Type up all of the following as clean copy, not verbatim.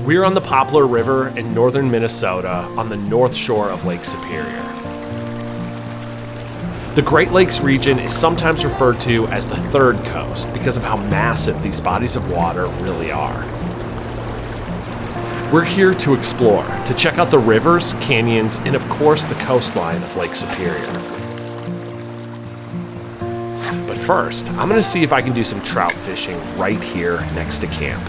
We're on the Poplar River in northern Minnesota on the north shore of Lake Superior. The Great Lakes region is sometimes referred to as the third coast because of how massive these bodies of water really are. We're here to explore, to check out the rivers, canyons, and of course the coastline of Lake Superior. But first, I'm gonna see if I can do some trout fishing right here next to camp.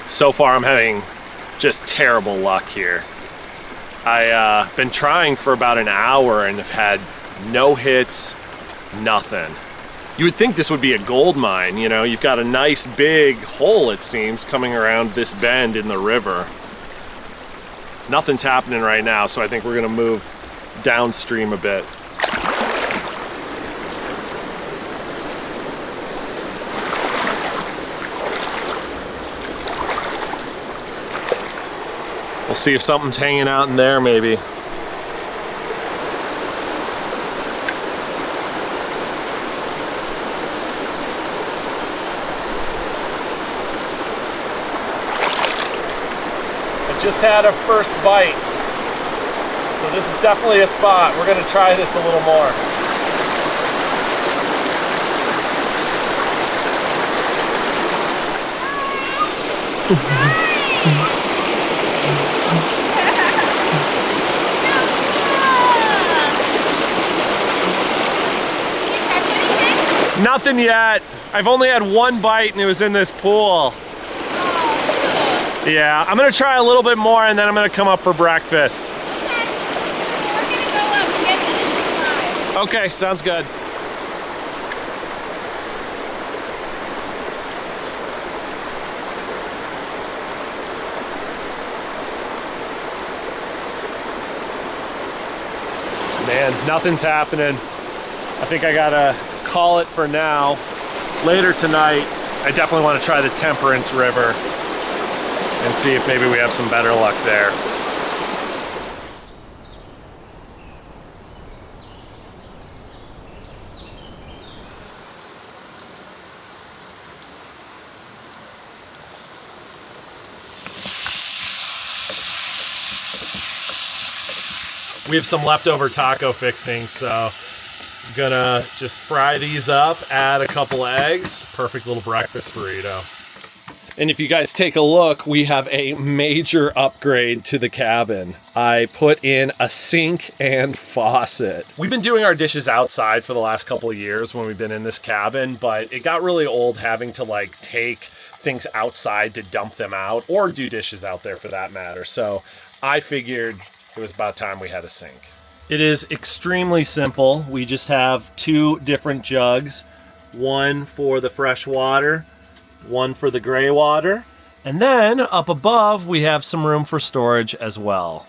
So far I'm having just terrible luck here. I've been trying for about an hour and have had no hits, nothing. You would think this would be a gold mine, you know, you've got a nice big hole, it seems, coming around this bend in the river. Nothing's happening right now, so I think we're gonna move downstream a bit. We'll see if something's hanging out in there, maybe. I just had a first bite, so this is definitely a spot. We're gonna try this a little more. Nothing yet. I've only had one bite and it was in this pool. Oh, cool. Yeah, I'm gonna try a little bit more and then I'm gonna come up for breakfast. Okay. We're gonna go up and get to the Okay, sounds good. Man, nothing's happening. I think I gotta call it for now. Later tonight, I definitely want to try the Temperance River and see if maybe we have some better luck there. We have some leftover taco fixings, so I'm gonna just fry these up, add a couple eggs, perfect little breakfast burrito. And if you guys take a look, we have a major upgrade to the cabin. I put in a sink and faucet. We've been doing our dishes outside for the last couple of years when we've been in this cabin, but it got really old having to like take things outside to dump them out or do dishes out there for that matter. So I figured it was about time we had a sink. It is extremely simple. We just have two different jugs, one for the fresh water, one for the gray water, and then up above we have some room for storage as well.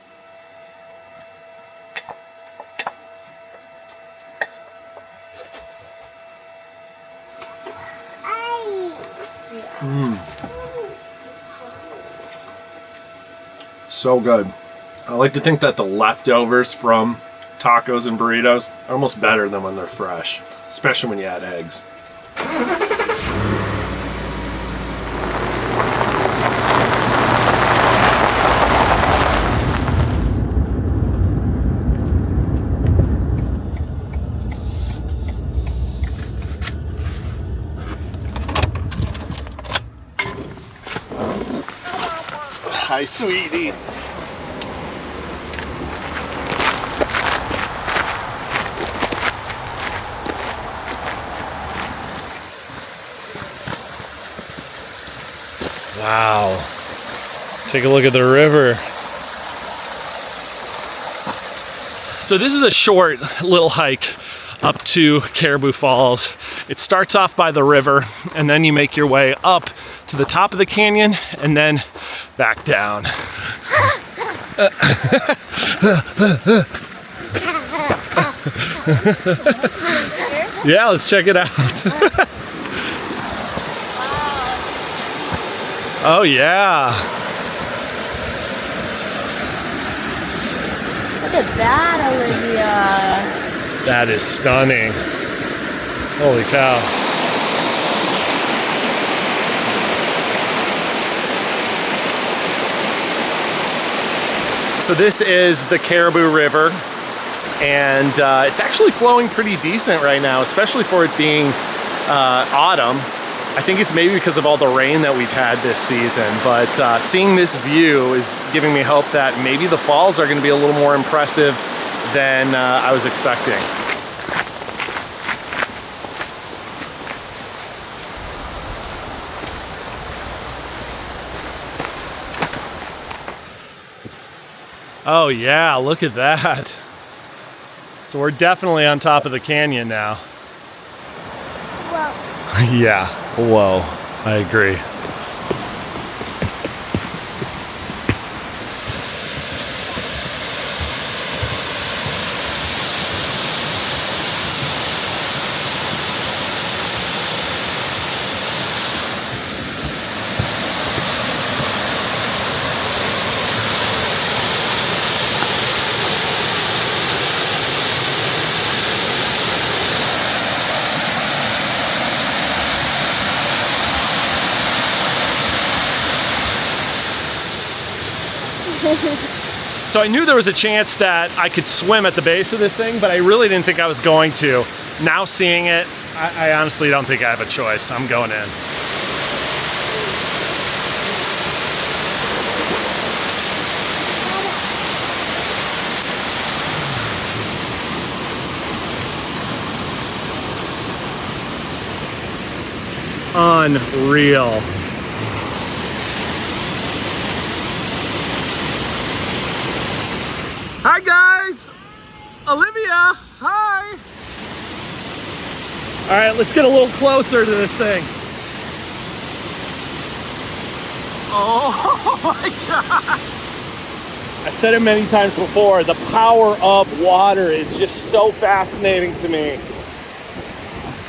So good. I like to think that the leftovers from tacos and burritos are almost better than when they're fresh, especially when you add eggs. Hi, sweetie. Wow. Take a look at the river. So this is a short little hike up to Caribou Falls. It starts off by the river and then you make your way up to the top of the canyon and then back down. Yeah, let's check it out. Oh yeah. at that, Olivia. That is stunning. Holy cow. So this is the Caribou River, and it's actually flowing pretty decent right now, especially for it being autumn. I think it's maybe because of all the rain that we've had this season, but seeing this view is giving me hope that maybe the falls are going to be a little more impressive than I was expecting. Oh yeah, look at that. So we're definitely on top of the canyon now. Whoa. Yeah, whoa, I agree. So I knew there was a chance that I could swim at the base of this thing, but I really didn't think I was going to. Now seeing it, I honestly don't think I have a choice. I'm going in. Unreal. Hi guys! Olivia! Hi! Alright, let's get a little closer to this thing. Oh my gosh! I said it many times before, the power of water is just so fascinating to me.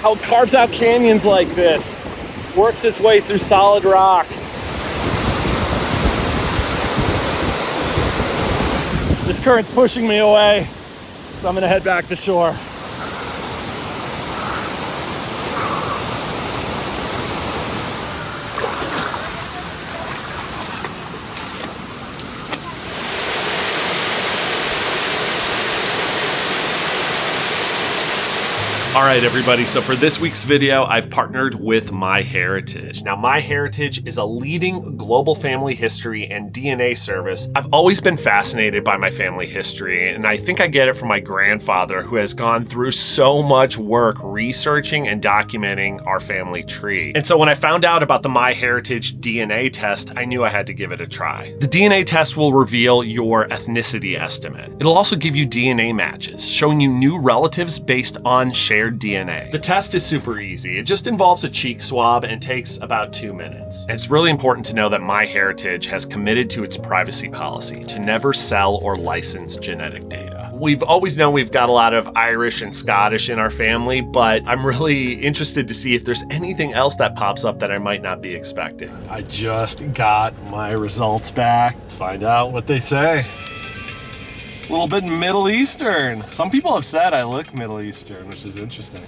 How it carves out canyons like this, works its way through solid rock. This current's pushing me away, so I'm gonna head back to shore. All right, everybody, so for this week's video, I've partnered with MyHeritage. Now, MyHeritage is a leading global family history and DNA service. I've always been fascinated by my family history, and I think I get it from my grandfather, who has gone through so much work researching and documenting our family tree. And so when I found out about the MyHeritage DNA test, I knew I had to give it a try. The DNA test will reveal your ethnicity estimate. It'll also give you DNA matches, showing you new relatives based on shared DNA. The test is super easy. It just involves a cheek swab and takes about 2 minutes. And it's really important to know that MyHeritage has committed to its privacy policy to never sell or license genetic data. We've always known we've got a lot of Irish and Scottish in our family, but I'm really interested to see if there's anything else that pops up that I might not be expecting. I just got my results back. Let's find out what they say. A little bit Middle Eastern. Some people have said I look Middle Eastern, which is interesting.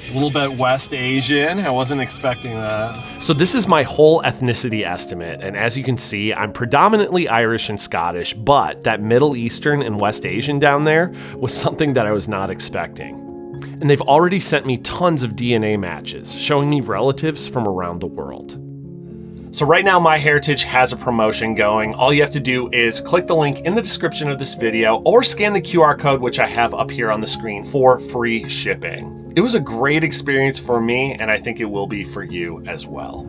A little bit West Asian. I wasn't expecting that. So this is my whole ethnicity estimate, and as you can see, I'm predominantly Irish and Scottish, but that Middle Eastern and West Asian down there was something that I was not expecting. And they've already sent me tons of DNA matches, showing me relatives from around the world. So right now, MyHeritage has a promotion going. All you have to do is click the link in the description of this video or scan the QR code, which I have up here on the screen, for free shipping. It was a great experience for me, and I think it will be for you as well.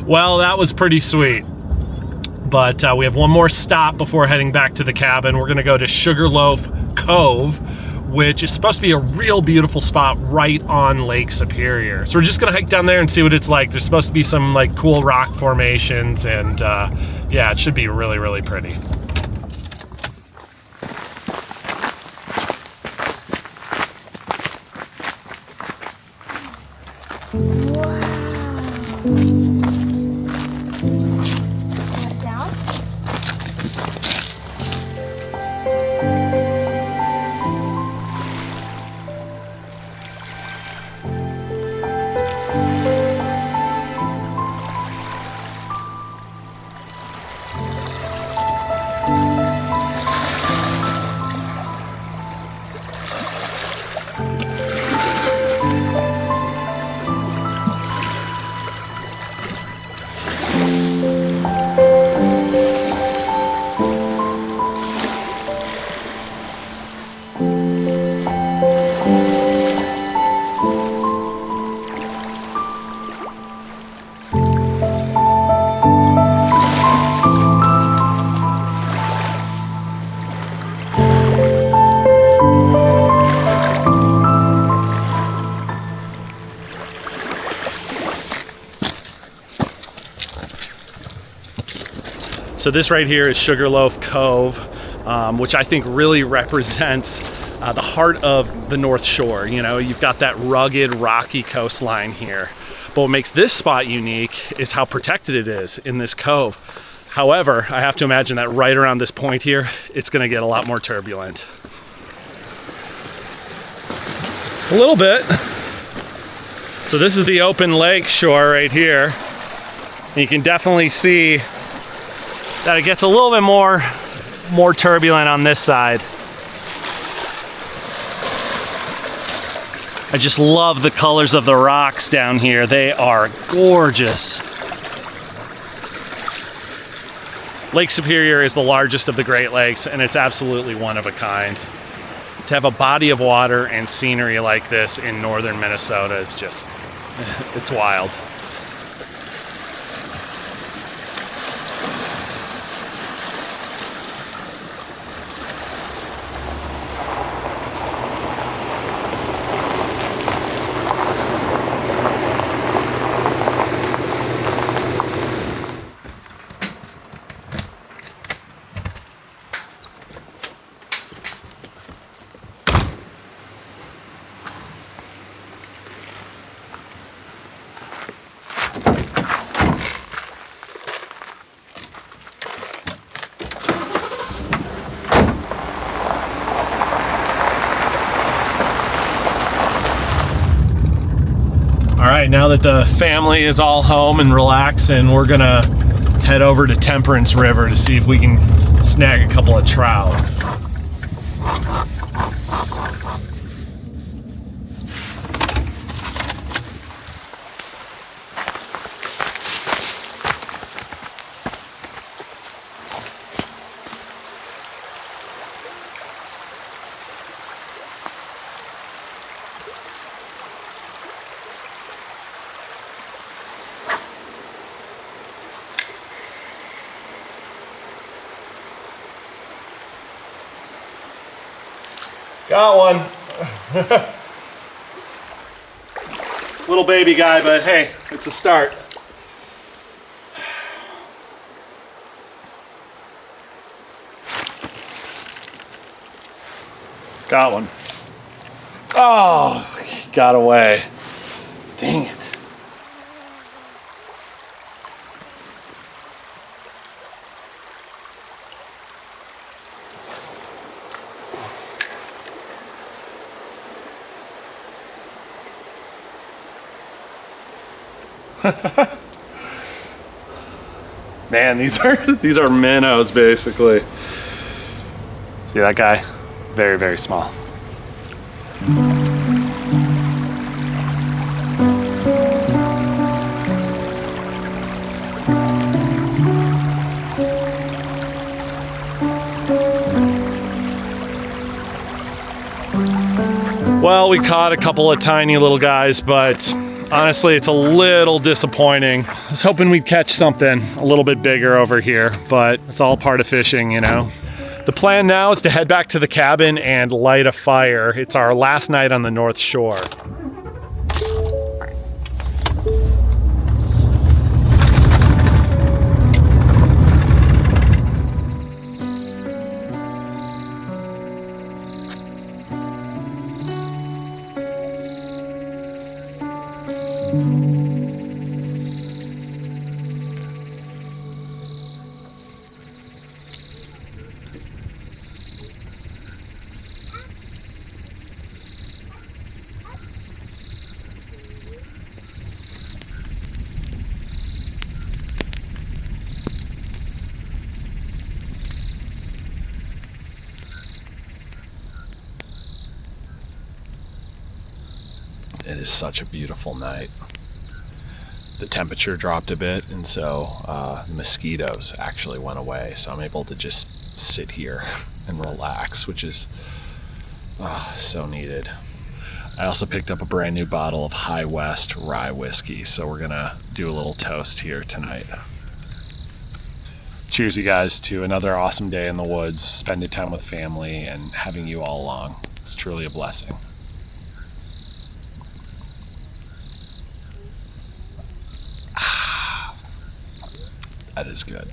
Well, that was pretty sweet. But we have one more stop before heading back to the cabin. We're gonna go to Sugarloaf Cove, which is supposed to be a real beautiful spot right on Lake Superior. So we're just gonna hike down there and see what it's like. There's supposed to be some like cool rock formations, and yeah, it should be really, really pretty. So this right here is Sugarloaf Cove, which I think really represents the heart of the North Shore. You know, you've got that rugged, rocky coastline here. But what makes this spot unique is how protected it is in this cove. However, I have to imagine that right around this point here, it's gonna get a lot more turbulent. A little bit. So this is the open lake shore right here. And you can definitely see that it gets a little bit more turbulent on this side. I just love the colors of the rocks down here. They are gorgeous. Lake Superior is the largest of the Great Lakes, and it's absolutely one of a kind. To have a body of water and scenery like this in northern Minnesota is just, it's wild. All right, now that the family is all home and relaxing, we're gonna head over to Temperance River to see if we can snag a couple of trout. Got one. Little baby guy, but hey, it's a start. Got one. Oh, he got away. Dang it. Man, these are minnows basically. See that guy? Very, very small. Well, we caught a couple of tiny little guys, but honestly, it's a little disappointing. I was hoping we'd catch something a little bit bigger over here, but it's all part of fishing, you know. The plan now is to head back to the cabin and light a fire. It's our last night on the North Shore. It is such a beautiful night. The temperature dropped a bit, and so the mosquitoes actually went away, so I'm able to just sit here and relax, which is so needed. I also picked up a brand new bottle of High West rye whiskey, so we're gonna do a little toast here tonight. Cheers, you guys, to another awesome day in the woods, spending time with family and having you all along. It's truly a blessing. That is good.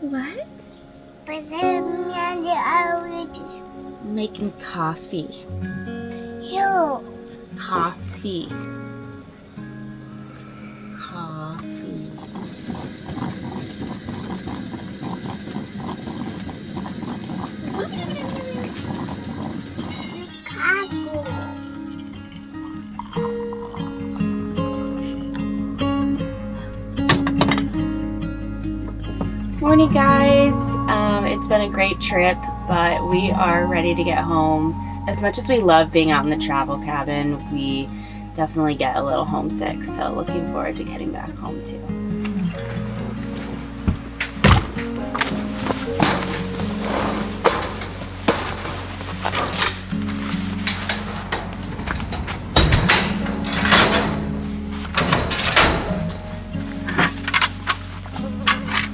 What? Making coffee. So, Coffee. Coffee. Chicago. Morning, guys. It's been a great trip, but we are ready to get home. As much as we love being out in the travel cabin, we definitely get a little homesick, so looking forward to getting back home too.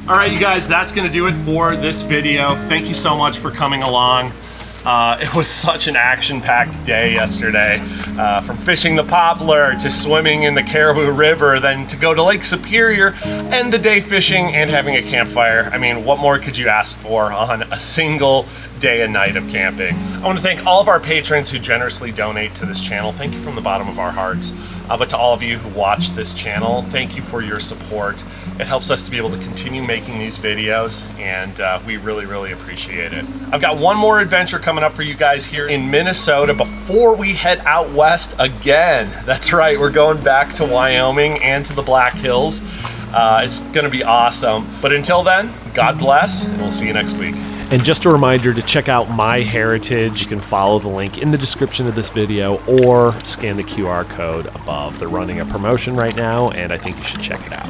All right, you guys, that's gonna do it for this video. Thank you so much for coming along. It was such an action-packed day yesterday. From fishing the Poplar to swimming in the Caribou River, then to go to Lake Superior, end the day fishing and having a campfire. I mean, what more could you ask for on a single day and night of camping? I want to thank all of our patrons who generously donate to this channel. Thank you from the bottom of our hearts. But to all of you who watch this channel, thank you for your support. It helps us to be able to continue making these videos, and we really, really appreciate it. I've got one more adventure coming up for you guys here in Minnesota before we head out west again. That's right, we're going back to Wyoming and to the Black Hills. It's gonna be awesome. But until then, God bless, and we'll see you next week. And just a reminder to check out My Heritage. You can follow the link in the description of this video or scan the QR code above. They're running a promotion right now, and I think you should check it out.